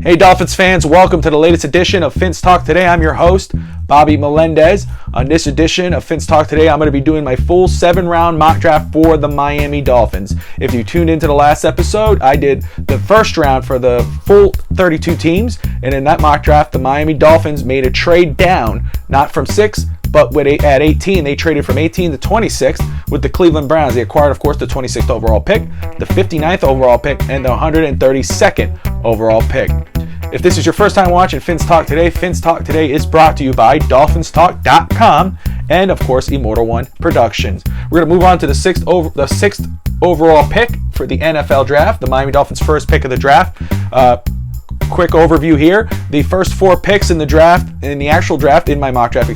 Hey Dolphins fans, welcome to the latest edition of Fins Talk Today. I'm your host, Bobby Melendez. On this edition of Fins Talk Today, I'm going to be doing my full 7-round mock draft for the Miami Dolphins. If you tuned into the last episode, I did the first round for the full 32 teams, and in that mock draft, the Miami Dolphins made a trade down, not from 6, but at 18, they traded from 18 to 26 with the Cleveland Browns. They acquired, of course, the 26th overall pick, the 59th overall pick, and the 132nd overall pick. If this is your first time watching Fins Talk Today, Fins Talk Today is brought to you by DolphinsTalk.com and, of course, Immortal One Productions. We're going to move on to the sixth overall pick for the NFL Draft, the Miami Dolphins' first pick of the draft. Quick overview here. The first 4 picks in the actual draft, in my mock draft,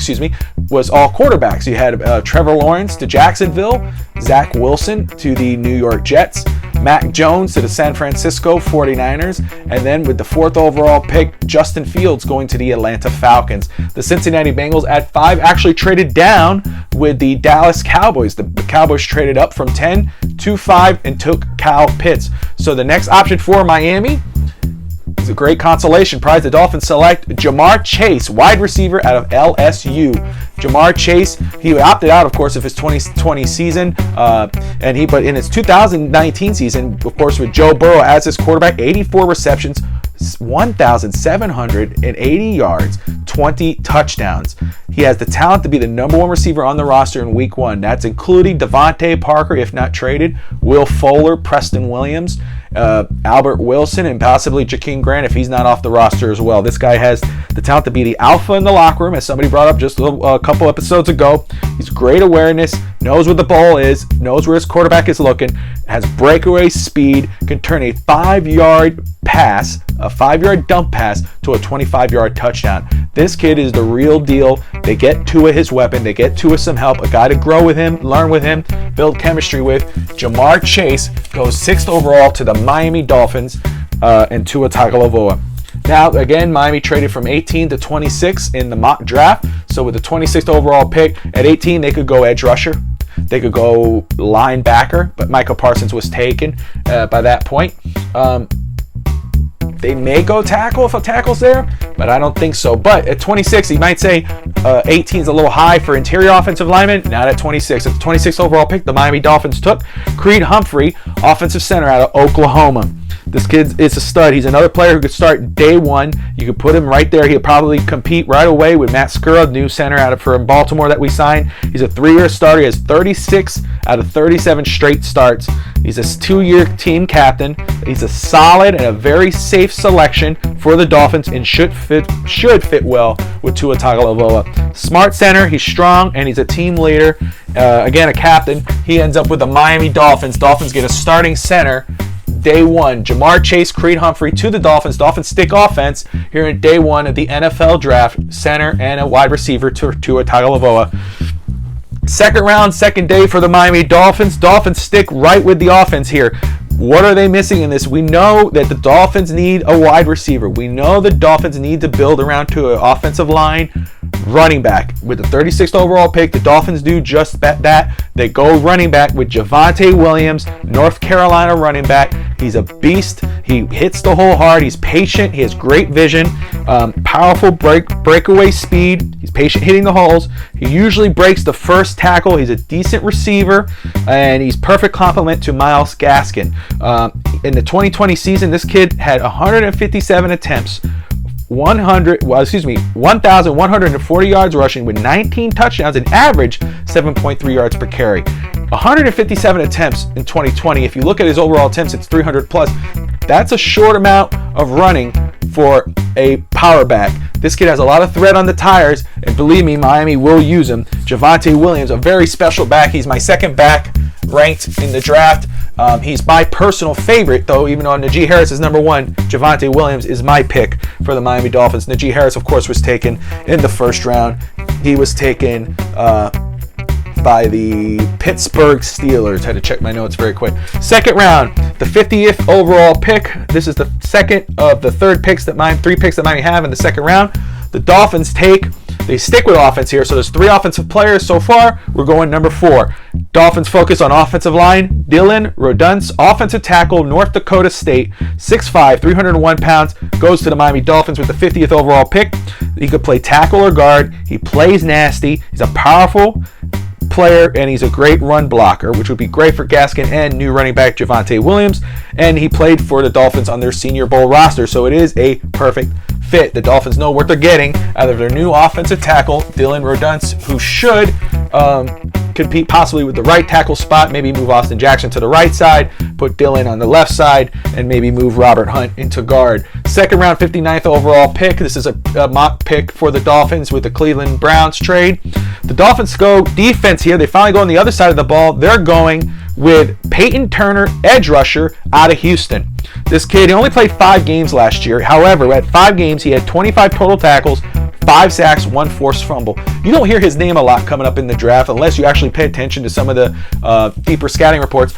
was all quarterbacks. You had Trevor Lawrence to Jacksonville, Zach Wilson to the New York Jets, Mac Jones to the San Francisco 49ers, and then with the 4th overall pick, Justin Fields going to the Atlanta Falcons. The Cincinnati Bengals at 5 actually traded down with the Dallas Cowboys. The Cowboys traded up from 10 to 5 and took Kyle Pitts. So the next option for Miami is a great consolation prize. The Dolphins select Ja'Marr Chase, wide receiver out of LSU. Ja'Marr Chase, he opted out, of course, of his 2020 season, but in his 2019 season, of course, with Joe Burrow as his quarterback, 84 receptions, 1,780 yards, 20 touchdowns. He has the talent to be the number 1 receiver on the roster in week 1. That's including Devontae Parker, if not traded, Will Fuller, Preston Williams, Albert Wilson, and possibly Jakeem Grant if he's not off the roster as well. This guy has the talent to be the alpha in the locker room, as somebody brought up just a couple episodes ago. He's great awareness, knows what the ball is, knows where his quarterback is looking, has breakaway speed, can turn a 5-yard pass, a 5-yard dump pass, to a 25-yard touchdown. This kid is the real deal. They get Tua his weapon. They get Tua some help, a guy to grow with him, learn with him, build chemistry with. Ja'Marr Chase goes 6th overall to the Miami Dolphins and Tua Tagovailoa. Now, again, Miami traded from 18 to 26 in the mock draft. So with the 26th overall pick, at 18, they could go edge rusher. They could go linebacker, but Michael Parsons was taken by that point. They may go tackle if a tackle's there, but I don't think so. But at 26, you might say 18 is a little high for interior offensive linemen. Not at 26. At the 26th overall pick, the Miami Dolphins took Creed Humphrey, offensive center out of Oklahoma. This kid is a stud. He's another player who could start day 1. You could put him right there. He'll probably compete right away with Matt Skura, new center from Baltimore that we signed. He's a 3-year starter. He has 36 out of 37 straight starts. He's a 2-year team captain. He's a solid and a very safe selection for the Dolphins and should fit well with Tua Tagovailoa. Smart center. He's strong and he's a team leader. Again, a captain. He ends up with the Miami Dolphins. Dolphins get a starting center day 1. Ja'Marr Chase, Creed Humphrey to the Dolphins. Dolphins stick offense here in day 1 of the NFL Draft. Center and a wide receiver to Tua Tagovailoa. Second round, second day for the Miami Dolphins. Dolphins stick right with the offense here. What are they missing in this? We know that the Dolphins need a wide receiver. We know the Dolphins need to build around to an offensive line, running back. With the 36th overall pick, the Dolphins do just that. They go running back with Javonte Williams, North Carolina running back. He's a beast. He hits the hole hard. He's patient. He has great vision, powerful breakaway speed. He's patient hitting the holes. He usually breaks the first tackle. He's a decent receiver, and he's perfect complement to Myles Gaskin. In the 2020 season, this kid had 157 attempts, 1,140 yards rushing with 19 touchdowns and average 7.3 yards per carry. 157 attempts in 2020. If you look at his overall attempts, it's 300 plus. That's a short amount of running for a power back. This kid has a lot of thread on the tires, and believe me, Miami will use him. Javonte Williams, a very special back. He's my second back ranked in the draft. He's my personal favorite, though, even though Najee Harris is number 1. Javonte Williams is my pick for the Miami Dolphins. Najee Harris, of course, was taken in the first round. He was taken by the Pittsburgh Steelers. Had to check my notes very quick. Second round, the 50th overall pick. This is the second of the three picks that Miami have in the second round. The Dolphins stick with offense here. So there's 3 offensive players so far. We're going number 4. Dolphins focus on offensive line. Dylan Rodunce, offensive tackle, North Dakota State, 6'5", 301 pounds, goes to the Miami Dolphins with the 50th overall pick. He could play tackle or guard. He plays nasty. He's a powerful player, and he's a great run blocker, which would be great for Gaskin and new running back Javonte Williams. And he played for the Dolphins on their Senior Bowl roster, so it is a perfect fit. The Dolphins know what they're getting out of their new offensive tackle, Dylan Rodunce, who should compete possibly with the right tackle spot, maybe move Austin Jackson to the right side, put Dylan on the left side, and maybe move Robert Hunt into guard. Second round, 59th overall pick. This is a mock pick for the Dolphins with the Cleveland Browns trade. The Dolphins go defense here. They finally go on the other side of the ball. They're going with Payton Turner, edge rusher, out of Houston. This kid, he only played 5 games last year. However, at 5 games, he had 25 total tackles, 5 sacks, 1 forced fumble. You don't hear his name a lot coming up in the draft unless you actually pay attention to some of the deeper scouting reports.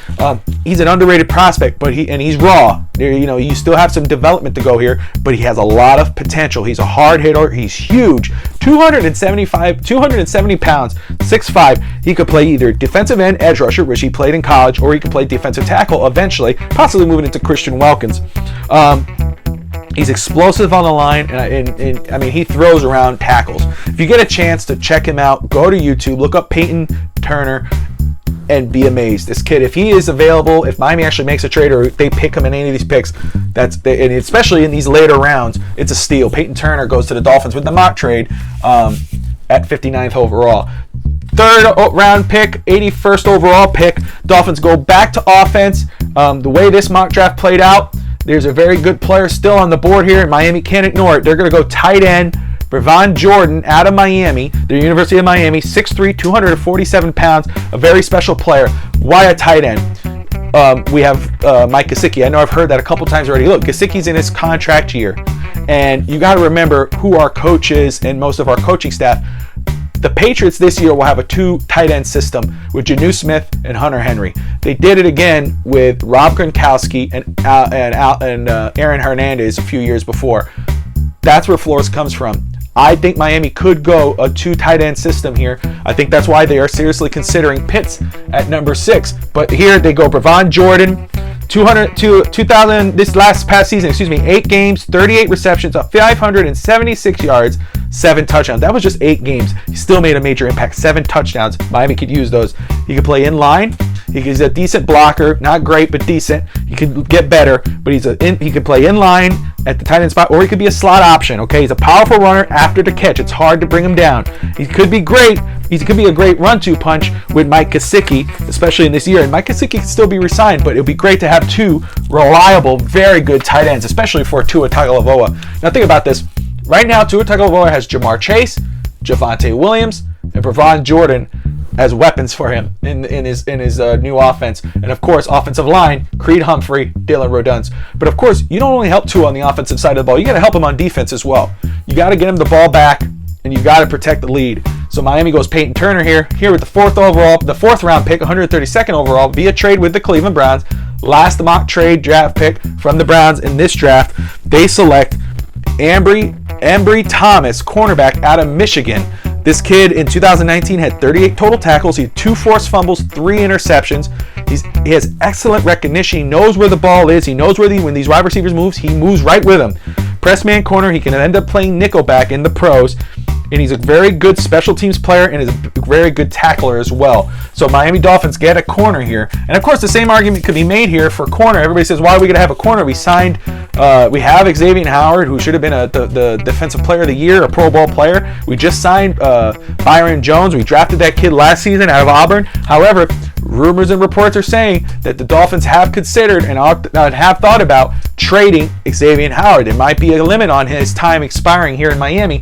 He's an underrated prospect, but he's raw. You still have some development to go here, but he has a lot of potential. He's a hard hitter. He's huge, 270 pounds, 6'5". He could play either defensive end, edge rusher, which he played in college, or he could play defensive tackle eventually, possibly moving into Christian Wilkins. He's explosive on the line, and I mean, he throws around tackles. If you get a chance to check him out, go to YouTube, look up Payton Turner, and be amazed. This kid, if he is available, if Miami actually makes a trade or they pick him in any of these picks, and especially in these later rounds, it's a steal. Payton Turner goes to the Dolphins with the mock trade at 59th overall. Third round pick, 81st overall pick. Dolphins go back to offense. The way this mock draft played out, there's a very good player still on the board here, and Miami can't ignore it. They're going to go tight end, Brevin Jordan, out of Miami, the University of Miami, 6'3", 247 pounds, a very special player. Why a tight end? We have Mike Gesicki. I know I've heard that a couple times already. Look, Gesicki's in his contract year, and you got to remember who our coach is and most of our coaching staff. The Patriots this year will have a 2 tight end system with Janu Smith and Hunter Henry. They did it again with Rob Gronkowski and Aaron Hernandez a few years before. That's where Flores comes from. I think Miami could go a 2 tight end system here. I think that's why they are seriously considering Pitts at number 6. But here they go Brevin Jordan, 2000 this past season, 8 games, 38 receptions, 576 yards, 7 touchdowns. That was just 8 games. He still made a major impact. 7 touchdowns. Miami could use those. He could play in line. He's a decent blocker, not great, but decent. He could get better, but he could play in line at the tight end spot, or he could be a slot option. Okay, he's a powerful runner after the catch. It's hard to bring him down. He could be great. He could be a great run-to punch with Mike Gesicki, especially in this year. And Mike Gesicki could still be re-signed, but it would be great to have 2 reliable, very good tight ends, especially for Tua Tagovailoa. Now think about this. Right now, Tua Tagovailoa has Jamar Chase, Javonte Williams, and Brevin Jordan as weapons for him in his new offense. And of course, offensive line, Creed Humphrey, Dylan Rodunce. But of course, you don't only help Tua on the offensive side of the ball, you got to help him on defense as well. You got to get him the ball back, and you got to protect the lead. So Miami goes Payton Turner here with the 4th round pick, 132nd overall, via trade with the Cleveland Browns. Last mock trade draft pick from the Browns in this draft. They select Ambry Thomas, cornerback out of Michigan. This kid in 2019 had 38 total tackles. He had 2 forced fumbles, 3 interceptions. He has excellent recognition. He knows where the ball is. He knows when these wide receivers moves, he moves right with them. Press man corner. He can end up playing nickelback in the pros. And he's a very good special teams player and is a very good tackler as well. So Miami Dolphins get a corner here. And of course, the same argument could be made here for corner. Everybody says, why are we going to have a corner? We have Xavier Howard, who should have been the defensive player of the year, a Pro Bowl player. We just signed Byron Jones. We drafted that kid last season out of Auburn. However, rumors and reports are saying that the Dolphins have considered and have thought about trading Xavier Howard. There might be a limit on his time expiring here in Miami.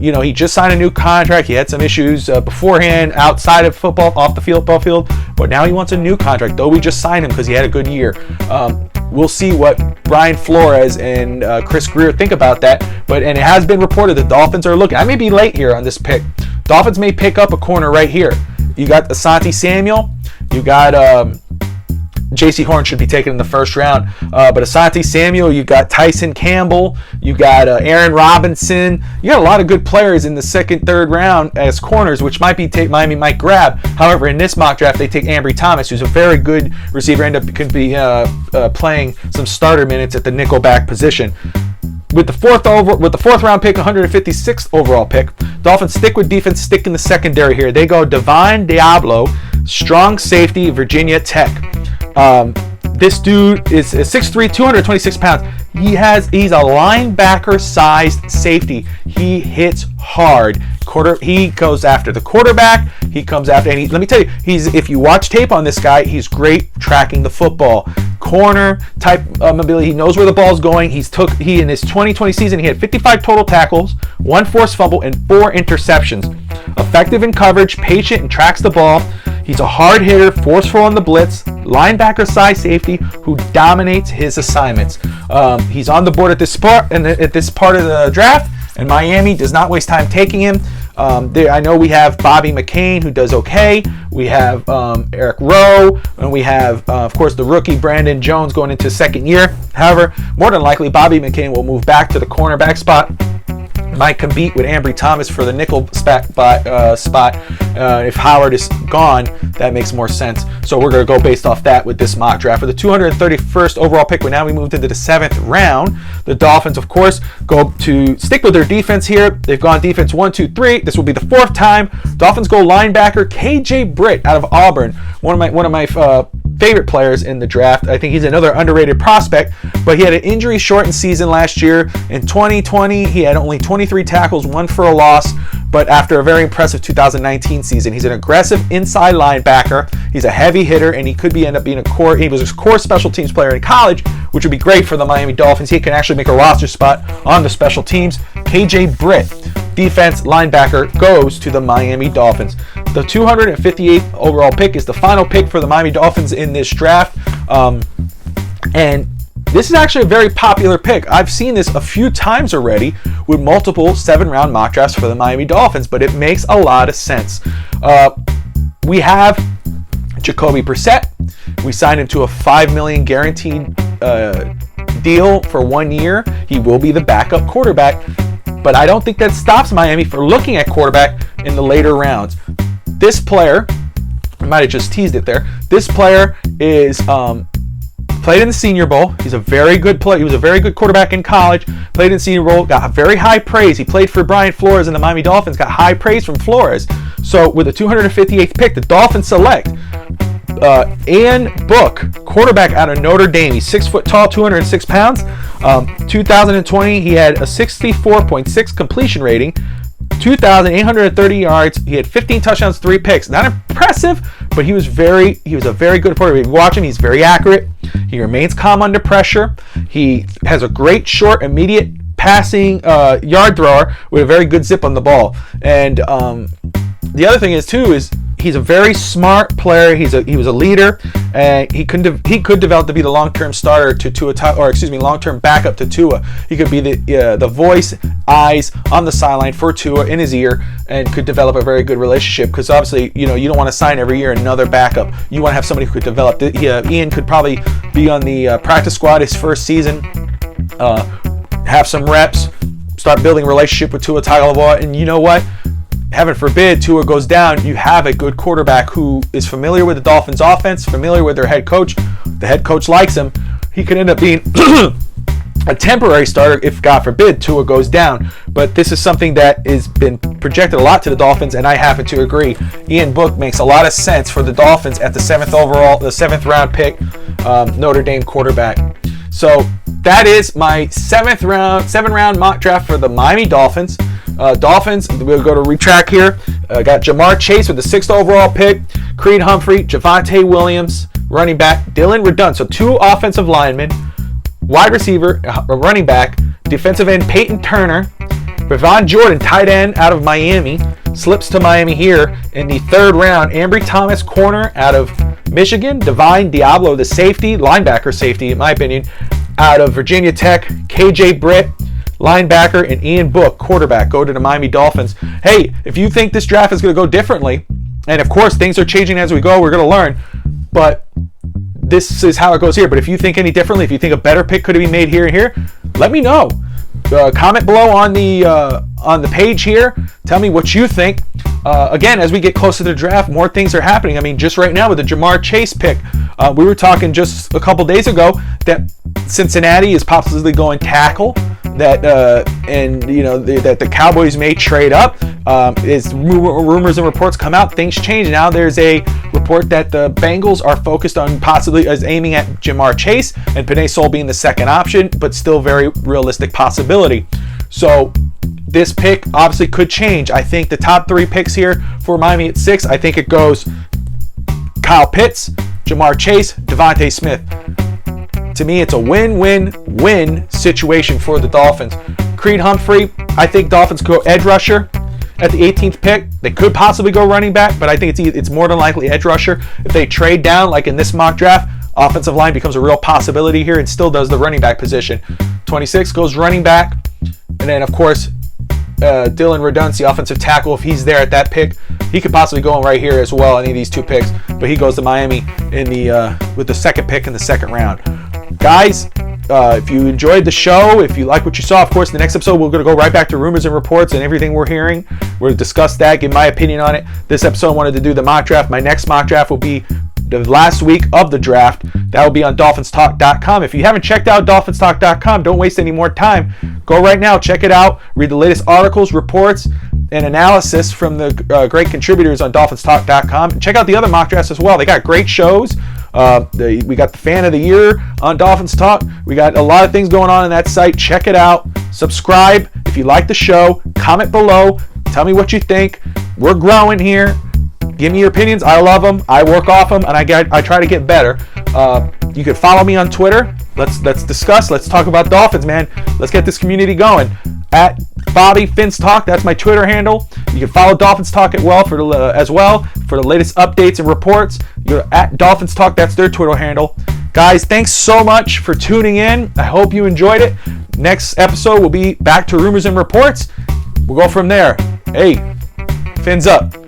He just signed a new contract. He had some issues beforehand outside of football, off the field, but now he wants a new contract, though we just signed him because he had a good year. We'll see what Brian Flores and Chris Greer think about that, and it has been reported the Dolphins are looking. I may be late here on this pick. Dolphins may pick up a corner right here. You got Asante Samuel. You got J.C. Horn should be taken in the first round. But Asante Samuel, you got Tyson Campbell, you got Aaron Robinson. You got a lot of good players in the second, third round as corners, which Miami might grab. However, in this mock draft, they take Ambry Thomas, who's a very good receiver, could be playing some starter minutes at the nickelback position. With the fourth round pick, 156th overall pick, Dolphins stick with defense, stick in the secondary here. They go Deablo, strong safety, Virginia Tech. This dude is 6'3", 226 pounds. He's a linebacker-sized safety. He hits hard. He goes after the quarterback. He comes after, and let me tell you, if you watch tape on this guy, he's great tracking the football. Corner type mobility. He knows where the ball's going. He in his 2020 season, he had 55 total tackles, 1 forced fumble, and 4 interceptions. Effective in coverage, patient, and tracks the ball. He's a hard hitter, forceful on the blitz, linebacker-sized safety who dominates his assignments. He's on the board at this part of the draft, and Miami does not waste time taking him. I know we have Bobby McCain, who does okay. We have Eric Rowe, and we have, of course, the rookie Brandon Jones going into second year. However, more than likely, Bobby McCain will move back to the cornerback spot. Might compete with Ambry Thomas for the nickel spot. If Howard is gone, that makes more sense. So we're going to go based off that with this mock draft. For the 231st overall pick, now we moved into the 7th round. The Dolphins, of course, go to stick with their defense here. They've gone defense 1, 2, 3. This will be the 4th time. Dolphins go linebacker KJ Britt out of Auburn. One of my favorite players in the draft. I think he's another underrated prospect, but he had an injury-shortened season last year. In 2020, he had only 23 tackles, 1 for a loss, but after a very impressive 2019 season. He's an aggressive inside linebacker. He's a heavy hitter, and he could end up being he was a core special teams player in college, which would be great for the Miami Dolphins. He can actually make a roster spot on the special teams. KJ Britt, defense linebacker, goes to the Miami Dolphins. The 258th overall pick is the final pick for the Miami Dolphins in this draft. And this is actually a very popular pick. I've seen this a few times already with multiple 7-round mock drafts for the Miami Dolphins, but it makes a lot of sense. We have Jacoby Brissett. We signed him to a $5 million guaranteed deal for 1 year. He will be the backup quarterback, but I don't think that stops Miami from looking at quarterback in the later rounds. This player, I might have just teased it there. This player is played in the Senior Bowl. He's a very good player. He was a very good quarterback in college. Played in the Senior Bowl. Got very high praise. He played for Brian Flores and the Miami Dolphins. Got high praise from Flores. So with the 258th pick, the Dolphins select Ian Book, quarterback out of Notre Dame. He's 6 foot tall, 206 pounds. 2020, he had a 64.6 completion rating. 2,830 yards. He had 15 touchdowns, 3 picks. Not impressive, but he was a very good quarterback. If you watch him, he's very accurate. He remains calm under pressure. He has a great short, immediate passing yard thrower with a very good zip on the ball. And the other thing is he's a very smart player. He was a leader, and he could develop to be the long-term starter to Tua, long-term backup to Tua. He could be the voice, eyes on the sideline for Tua in his ear, and could develop a very good relationship. Because obviously, you don't want to sign every year another backup. You want to have somebody who could develop. Ian could probably be on the practice squad his first season, have some reps, start building a relationship with Tua Tagovailoa, and you know what? Heaven forbid Tua goes down, you have a good quarterback who is familiar with the Dolphins offense, familiar with their head coach. The head coach likes him. He could end up being a temporary starter if, God forbid, Tua goes down. But this is something that has been projected a lot to the Dolphins, and I happen to agree. Ian Book makes a lot of sense for the Dolphins at the 7th round pick, Notre Dame quarterback. So that is my 7-round mock draft for the Miami Dolphins. Dolphins, we'll go to retrack here. Got Jamar Chase with the 6th overall pick, Creed Humphrey, Javonte Williams, running back, Dylan Redund. So 2 offensive linemen, wide receiver, a running back, defensive end Payton Turner, Brevin Jordan, tight end out of Miami, slips to Miami here in the 3rd round. Ambry Thomas, corner out of Michigan. Deablo, the safety, linebacker safety, in my opinion, out of Virginia Tech. KJ Britt, linebacker, and Ian Book, quarterback, go to the Miami Dolphins. Hey, if you think this draft is going to go differently, and of course things are changing as we go, we're going to learn, but this is how it goes here. But if you think any differently, if you think a better pick could have been made here and here, let me know. Comment below on the page here. Tell me what you think. Again, as we get closer to the draft, more things are happening. I mean, just right now with the Ja'Marr Chase pick, we were talking just a couple days ago that Cincinnati is possibly going tackle. That that the Cowboys may trade up. As rumors and reports come out, things change. Now there's a report that the Bengals are focused on possibly aiming at Ja'Marr Chase and Penei Sewell being the second option, but still very realistic possibility. So this pick obviously could change. I think the top 3 picks here for Miami at 6, I think it goes Kyle Pitts, Ja'Marr Chase, Devontae Smith. To me, it's a win-win-win situation for the Dolphins. Creed Humphrey, I think Dolphins go edge rusher at the 18th pick. They could possibly go running back, but I think it's more than likely edge rusher. If they trade down, like in this mock draft, offensive line becomes a real possibility here and still does the running back position. 26 goes running back. And then, of course, Dylan Redunce, the offensive tackle, if he's there at that pick, he could possibly go in right here as well, any of these 2 picks. But he goes to Miami in with the second pick in the second round. Guys, if you enjoyed the show, if you like what you saw, of course, the next episode we're going to go right back to rumors and reports and everything we're hearing. We're going to discuss that, give my opinion on it. This episode I wanted to do the mock draft. My next mock draft will be the last week of the draft. That will be on DolphinsTalk.com. If you haven't checked out DolphinsTalk.com, don't waste any more time. Go right now, check it out, read the latest articles, reports, and analysis from the great contributors on DolphinsTalk.com. And check out the other mock drafts as well. They got great shows. We got the Fan of the Year on Dolphins Talk. We got a lot of things going on that site. Check it out. Subscribe if you like the show. Comment below. Tell me what you think. We're growing here. Give me your opinions. I love them. I work off them, and I try to get better. You can follow me on Twitter. Let's discuss. Let's talk about Dolphins, man. Let's get this community going. At Bobby Fins Talk, that's my Twitter handle. You can follow Dolphins Talk as well for the latest updates and reports. You're at Dolphins Talk, that's their Twitter handle. Guys, thanks so much for tuning in. I hope you enjoyed it. Next episode will be back to rumors and reports. We'll go from there. Hey, fins up.